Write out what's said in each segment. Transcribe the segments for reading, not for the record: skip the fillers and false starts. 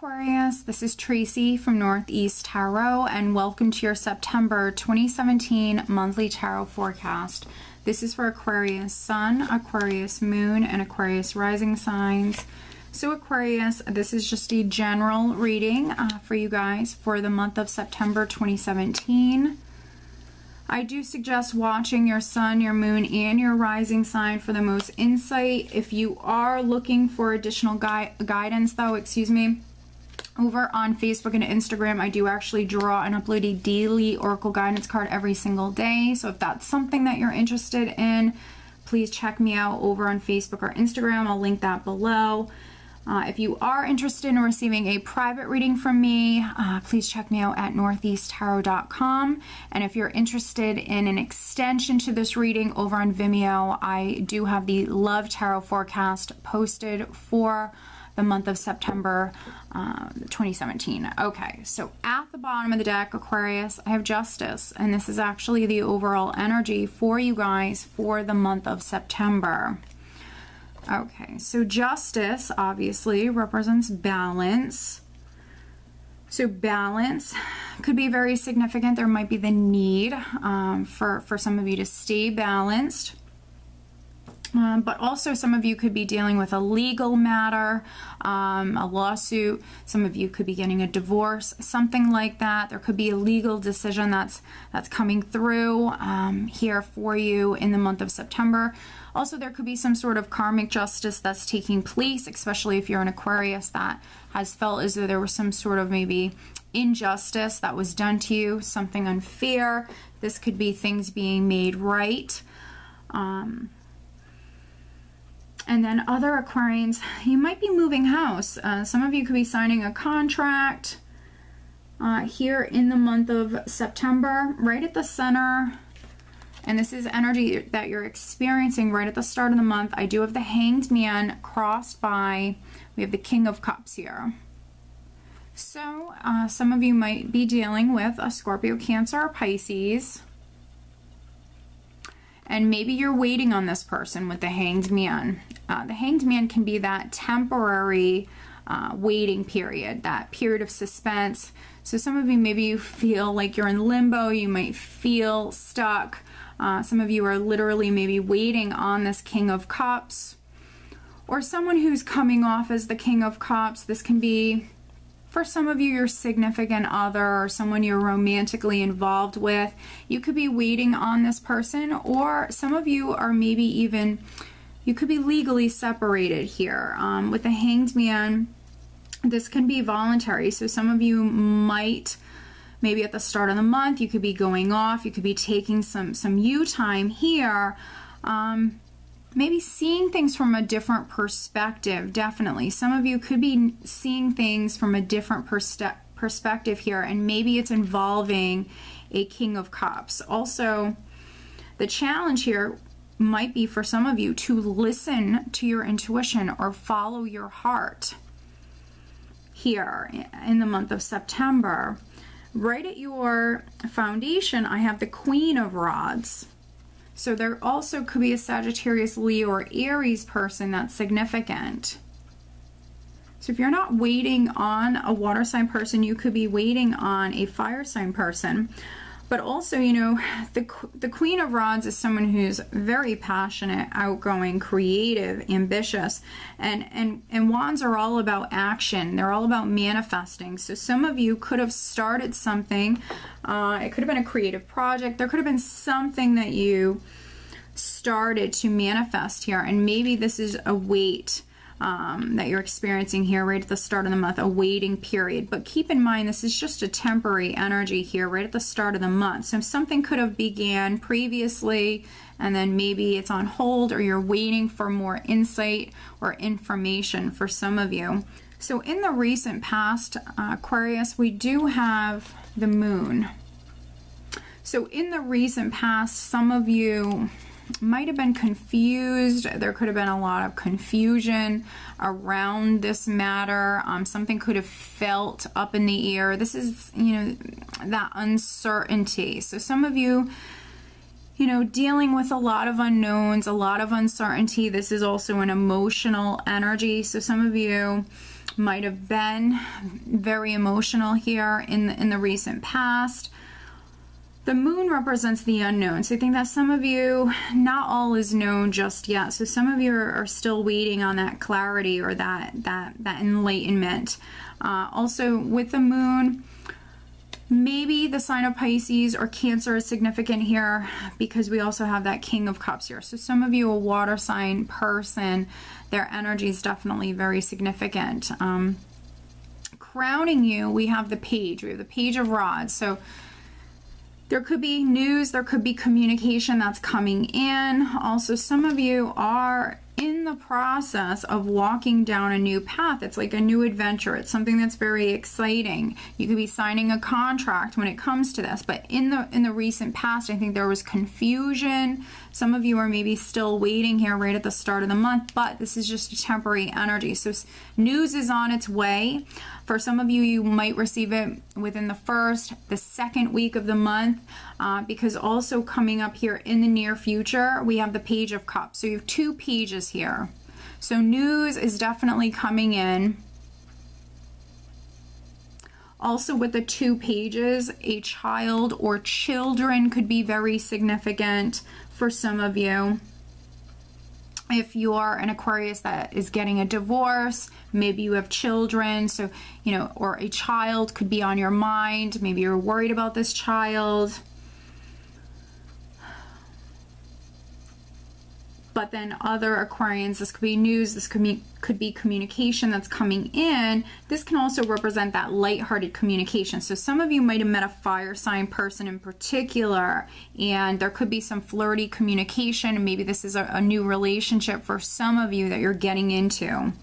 Aquarius, this is Tracy from Northeast Tarot, and welcome to your September 2017 monthly tarot forecast. This is for Aquarius Sun, Aquarius Moon, and Aquarius Rising signs. So Aquarius, this is just a general reading for you guys for the month of September 2017. I do suggest watching your sun, your moon, and your rising sign for the most insight. If you are looking for additional guidance, though, over on Facebook and Instagram, I do actually draw and upload a daily oracle guidance card every single day. So if that's something that you're interested in, please check me out over on Facebook or Instagram. I'll link that below. If you are interested in receiving a private reading from me, please check me out at northeasttarot.com. And if you're interested in an extension to this reading over on Vimeo, I do have the Love Tarot forecast posted for the month of September 2017. Okay, so at the bottom of the deck, Aquarius, I have Justice, and this is actually the overall energy for you guys for the month of September. Okay, so Justice obviously represents balance. So balance could be very significant. There might be the need for some of you to stay balanced. But also some of you could be dealing with a legal matter, a lawsuit. Some of you could be getting a divorce, something like that. There could be a legal decision that's coming through here for you in the month of September. Also, there could be some sort of karmic justice that's taking place, especially if you're an Aquarius that has felt as though there was some sort of maybe injustice that was done to you, something unfair. This could be things being made right. And then other Aquarians, you might be moving house. Some of you could be signing a contract here in the month of September, right at the center. And this is energy that you're experiencing right at the start of the month. I do have the Hanged Man crossed by, we have the King of Cups here. So some of you might be dealing with a Scorpio, Cancer, or Pisces. And maybe you're waiting on this person with the Hanged Man. The Hanged Man can be that temporary waiting period, that period of suspense. So some of you, maybe you feel like you're in limbo, you might feel stuck. Some of you are literally maybe waiting on this King of Cups, or someone who's coming off as the King of Cups. This can be, for some of you, your significant other or someone you're romantically involved with. You could be waiting on this person, or some of you are maybe even, you could be legally separated here. With the Hanged Man, this can be voluntary. So some of you might, maybe at the start of the month, you could be going off, you could be taking some you time here. Maybe seeing things from a different perspective, definitely. Some of you could be seeing things from a different perspective here, and maybe it's involving a King of Cups. Also, the challenge here might be for some of you to listen to your intuition or follow your heart here in the month of September. Right at your foundation, I have the Queen of Rods. So there also could be a Sagittarius, Leo, or Aries person that's significant. So if you're not waiting on a water sign person, you could be waiting on a fire sign person. But also, you know, the Queen of Rods is someone who's very passionate, outgoing, creative, ambitious, and wands are all about action. They're all about manifesting. So some of you could have started something. It could have been a creative project. There could have been something that you started to manifest here, and maybe this is a wait that you're experiencing here right at the start of the month, a waiting period. But keep in mind, this is just a temporary energy here right at the start of the month. So something could have began previously, and then maybe it's on hold, or you're waiting for more insight or information for some of you. So in the recent past, Aquarius, we do have the Moon. So in the recent past, some of you might have been confused. There could have been a lot of confusion around this matter. Something could have felt up in the air. This is, you know, that uncertainty. So some of you, you know, dealing with a lot of unknowns, a lot of uncertainty. This is also an emotional energy. So some of you might have been very emotional here in the recent past. The moon represents the unknown. So I think that some of you, not all is known just yet. So some of you are still waiting on that clarity or that enlightenment. Also with the moon, maybe the sign of Pisces or Cancer is significant here because we also have that King of Cups here. So some of you, a water sign person, their energy is definitely very significant. Crowning you, we have the Page. We have the Page of Rods. So there could be news, there could be communication that's coming in. Also, some of you are in the process of walking down a new path. It's like a new adventure. It's something that's very exciting. You could be signing a contract when it comes to this, but in the recent past, I think there was confusion. Some of you are maybe still waiting here right at the start of the month, but this is just a temporary energy. So news is on its way. For some of you, you might receive it within the first, the second week of the month, because also coming up here in the near future, we have the Page of Cups. So you have two pages here. So news is definitely coming in. Also with the two pages, a child or children could be very significant for some of you. If you're an Aquarius that is getting a divorce, maybe you have children, so, you know, or a child could be on your mind. Maybe you're worried about this child. But then other Aquarians, this could be news, this could be communication that's coming in. This can also represent that lighthearted communication. So some of you might have met a fire sign person in particular, and there could be some flirty communication, and maybe this is a new relationship for some of you that you're getting into.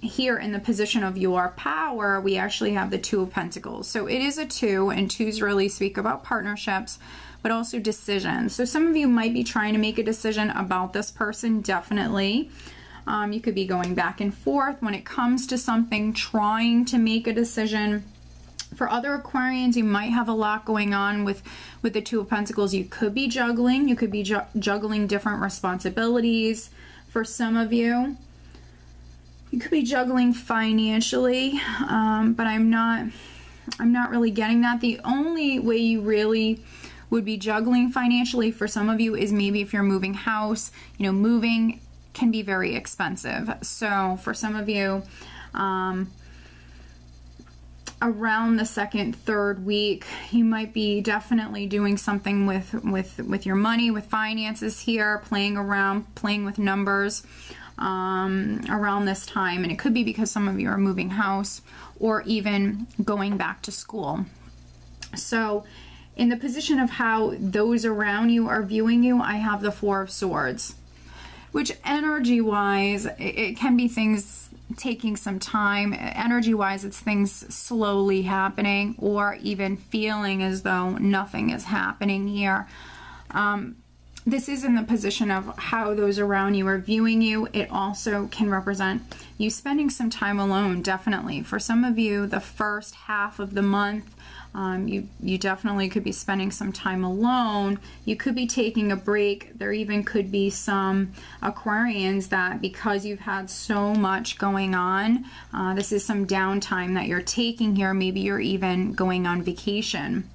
Here in the position of your power, we actually have the Two of Pentacles. So it is a two, and twos really speak about partnerships, but also decisions. So some of you might be trying to make a decision about this person, definitely. You could be going back and forth when it comes to something, trying to make a decision. For other Aquarians, you might have a lot going on with the Two of Pentacles. You could be juggling. You could be juggling different responsibilities. For some of you, you could be juggling financially, but I'm not really getting that. The only way you really would be juggling financially for some of you is maybe if you're moving house. You know, moving can be very expensive. So for some of you, around the second, third week, you might be definitely doing something with your money, with finances here, playing around, playing with numbers around this time. And it could be because some of you are moving house or even going back to school. So in the position of how those around you are viewing you, I have the Four of Swords, which energy-wise, it can be things taking some time. Energy-wise, it's things slowly happening or even feeling as though nothing is happening here. This is in the position of how those around you are viewing you. It also can represent you spending some time alone, definitely. For some of you, the first half of the month, you definitely could be spending some time alone. You could be taking a break. There even could be some Aquarians that, because you've had so much going on, this is some downtime that you're taking here. Maybe you're even going on vacation.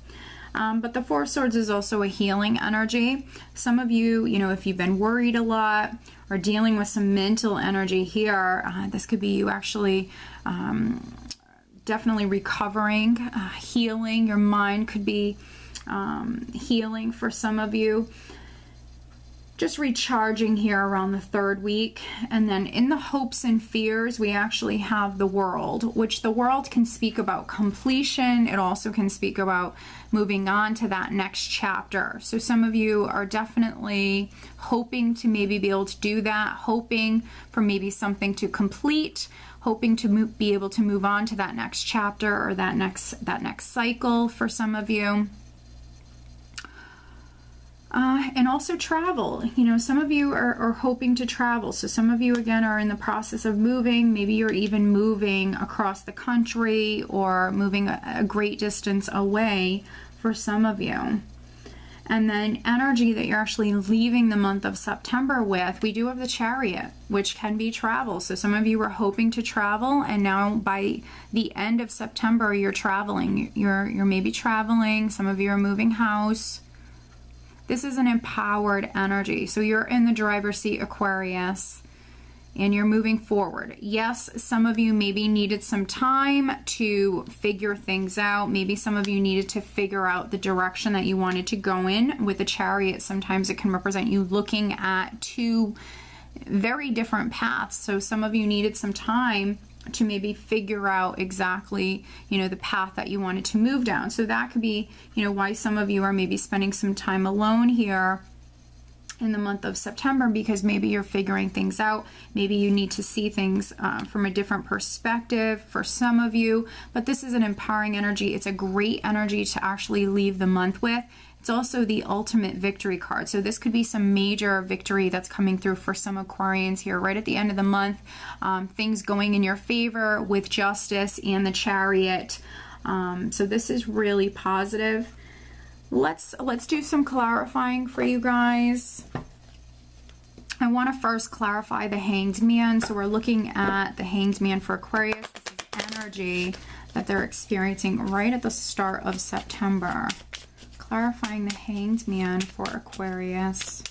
But the Four of Swords is also a healing energy. Some of you, you know, if you've been worried a lot or dealing with some mental energy here, this could be you actually definitely recovering, healing. Your mind could be healing for some of you. Just recharging here around the third week. And then in the hopes and fears, we actually have the World, which the World can speak about completion. It also can speak about moving on to that next chapter. So some of you are definitely hoping to maybe be able to do that, hoping for maybe something to complete, hoping to be able to move on to that next chapter or that next cycle for some of you. And also travel. You know, some of you are hoping to travel. So some of you, again, are in the process of moving. Maybe you're even moving across the country or moving a great distance away for some of you. And then energy that you're actually leaving the month of September with, we do have the Chariot, which can be travel. So some of you were hoping to travel, and now by the end of September, you're traveling. You're maybe traveling. Some of you are moving house. This is an empowered energy. So you're in the driver's seat, Aquarius, and you're moving forward. Yes, some of you maybe needed some time to figure things out. Maybe some of you needed to figure out the direction that you wanted to go in. With the Chariot, sometimes it can represent you looking at two very different paths. So some of you needed some time to maybe figure out exactly, you know, the path that you wanted to move down. So that could be, you know, why some of you are maybe spending some time alone here in the month of September, because maybe you're figuring things out. Maybe you need to see things from a different perspective for some of you, but this is an empowering energy. It's a great energy to actually leave the month with. It's also the ultimate victory card. So this could be some major victory that's coming through for some Aquarians here right at the end of the month. Things going in your favor with Justice and the Chariot. So this is really positive. Let's do some clarifying for you guys. I want to first clarify the Hanged Man. So we're looking at the Hanged Man for Aquarius. This is energy that they're experiencing right at the start of September. Clarifying the Hanged Man for Aquarius.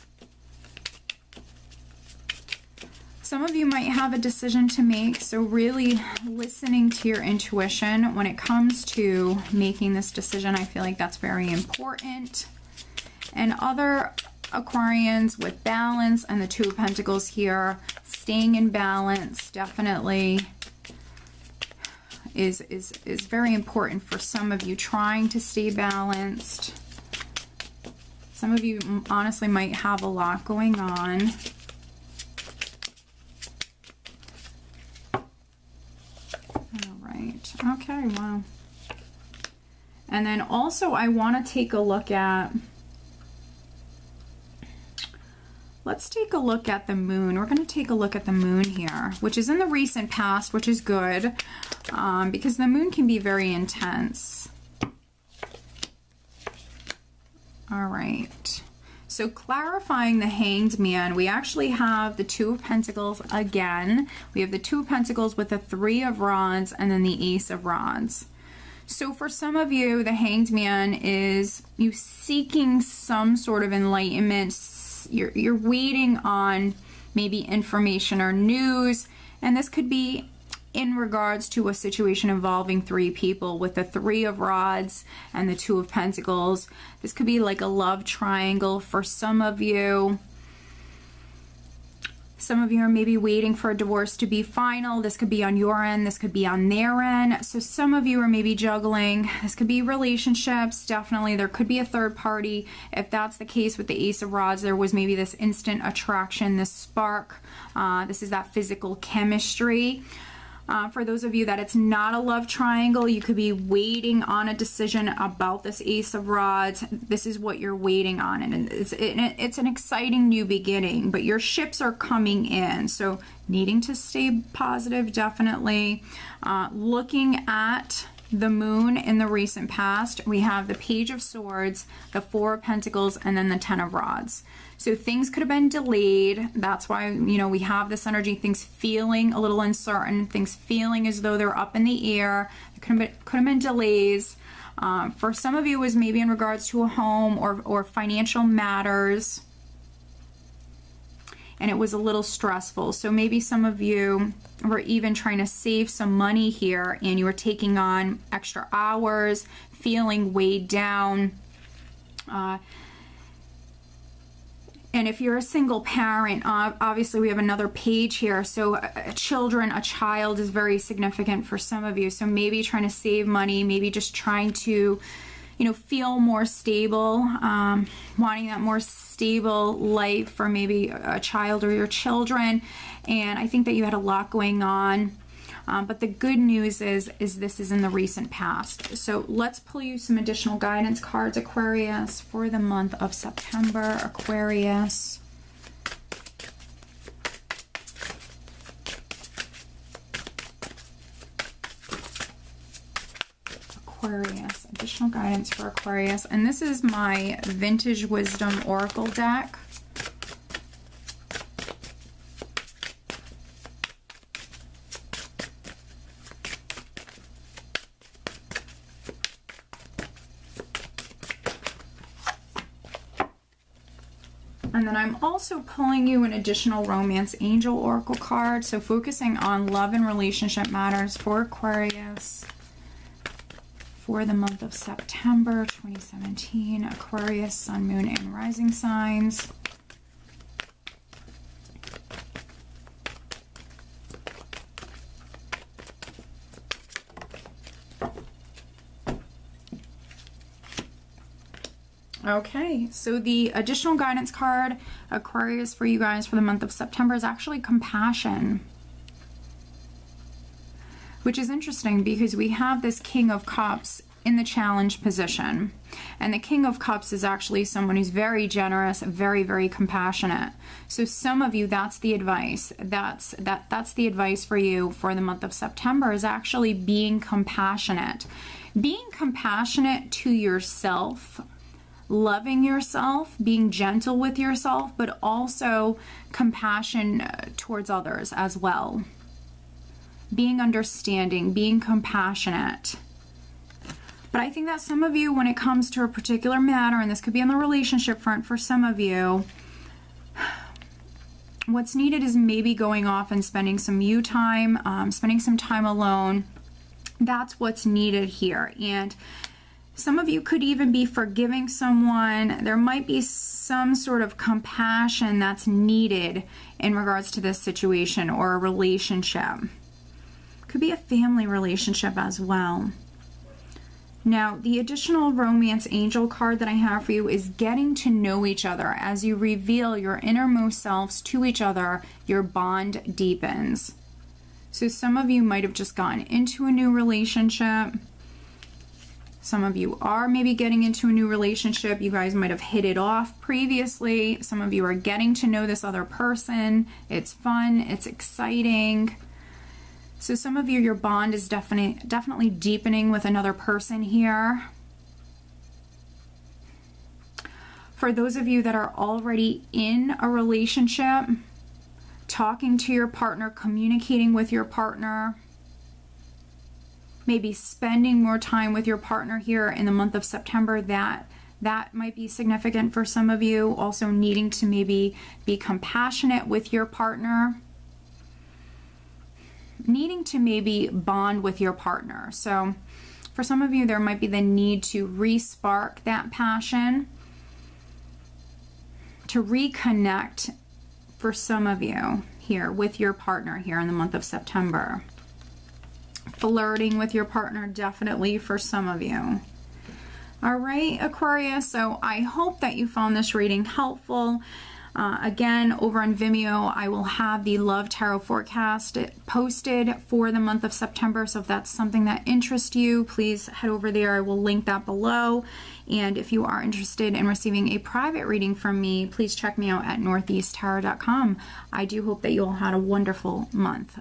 Some of you might have a decision to make, so really listening to your intuition when it comes to making this decision. I feel like that's very important. And other Aquarians with balance and the Two of Pentacles here, staying in balance definitely is very important for some of you, trying to stay balanced. Some of you honestly might have a lot going on. Okay, wow. And then also I want to take a look at, let's take a look at the moon. We're going to take a look at the moon here, which is in the recent past, which is good, because the moon can be very intense. All right. So clarifying the Hanged Man, we actually have the Two of Pentacles again. We have the Two of Pentacles with the Three of Rods and then the Ace of Rods. So for some of you, the Hanged Man is you seeking some sort of enlightenment. You're waiting on maybe information or news, and this could be in regards to a situation involving three people with the Three of Rods and the Two of Pentacles. This could be like a love triangle for some of you. Some of you are maybe waiting for a divorce to be final. This could be on your end. This could be on their end. So some of you are maybe juggling. This could be relationships. Definitely there could be a third party. If that's the case with the Ace of Rods, there was maybe this instant attraction, this spark. This is that physical chemistry. For those of you that it's not a love triangle, you could be waiting on a decision about this Ace of Rods. This is what you're waiting on, and it's an exciting new beginning, but your ships are coming in, so needing to stay positive, definitely. Looking at the moon in the recent past, we have the Page of Swords, the Four of Pentacles, and then the Ten of Rods. So things could have been delayed. That's why, you know, we have this energy, things feeling a little uncertain, things feeling as though they're up in the air. It could have been delays. For some of you, it was maybe in regards to a home or financial matters, and it was a little stressful. So maybe some of you were even trying to save some money here, and you were taking on extra hours, feeling weighed down. And if you're a single parent, obviously we have another page here. So a child is very significant for some of you. So maybe trying to save money, maybe just trying to, you know, feel more stable, wanting that more stable life for maybe a child or your children. And I think that you had a lot going on. But the good news is this is in the recent past. So let's pull you some additional guidance cards, Aquarius, for the month of September. Aquarius. Aquarius. additional guidance for Aquarius. And this is my Vintage Wisdom Oracle deck. And then I'm also pulling you an additional Romance Angel Oracle card. So focusing on love and relationship matters for Aquarius for the month of September 2017. Aquarius, Sun, Moon, and Rising signs. Okay, so the additional guidance card, Aquarius, for you guys for the month of September is actually compassion. Which is interesting because we have this King of Cups in the challenge position. And the King of Cups is actually someone who's very generous, very, very compassionate. So some of you, that's the advice. That's the advice for you for the month of September, is actually being compassionate. Being compassionate to yourself, loving yourself, being gentle with yourself, but also compassion towards others as well. Being understanding, being compassionate. But I think that some of you, when it comes to a particular matter, and this could be on the relationship front for some of you, what's needed is maybe going off and spending some you time, spending some time alone. That's what's needed here. And some of you could even be forgiving someone. There might be some sort of compassion that's needed in regards to this situation or a relationship. Could be a family relationship as well. Now, the additional Romance Angel card that I have for you is getting to know each other. As you reveal your innermost selves to each other, your bond deepens. So some of you might have just gotten into a new relationship. Some of you are maybe getting into a new relationship. You guys might have hit it off previously. Some of you are getting to know this other person. It's fun. It's exciting. So some of you, your bond is definitely deepening with another person here. For those of you that are already in a relationship, talking to your partner, communicating with your partner, maybe spending more time with your partner here in the month of September, that might be significant for some of you. Also needing to maybe be compassionate with your partner. Needing to maybe bond with your partner. So for some of you, there might be the need to re-spark that passion, to reconnect for some of you here with your partner here in the month of September. Flirting with your partner, definitely for some of you. All right, Aquarius, so I hope that you found this reading helpful. Again, over on Vimeo, I will have the Love Tarot forecast posted for the month of September. So if that's something that interests you, please head over there. I will link that below. And if you are interested in receiving a private reading from me, please check me out at northeasttarot.com. I do hope that you all had a wonderful month.